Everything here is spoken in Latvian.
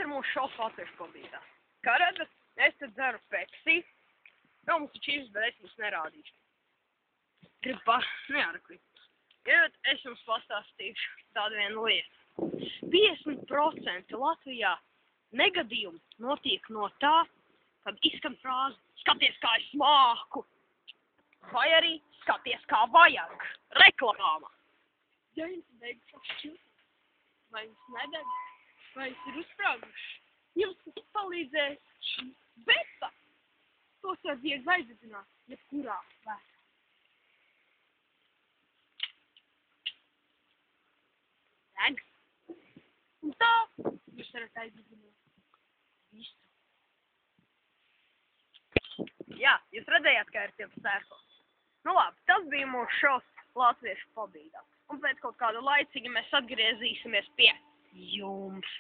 ir mūsu šovs latviešu klubītā. Kā redzat, es te dzeru Pepsi. Vēl mums ir čīvis, bet es jums nerādīšu. Es jums pastāstīšu tādu vienu lietu. 50% Latvijā negadījumi notiek no tā, kad izskan frāze skaties, kā es māku. Vai arī skaties, kā vajag. Reklāma. Ja jums beigušās šķiltas, vai jums nedeg, vai jums ir uzsprāguši, jums palīdzēs šī beta. Tos var viegli aizdedzināt, jebkurā vēstā. Deg. Un tā jūs varat aizdedzināt visu. Jā, jūs redzējāt, kā ir tiem sērkos. Nu labi, tas bija mūsu šovs latviešu klubītā. Un pēc kaut kāda laiciņa mēs atgriezīsimies pie jums.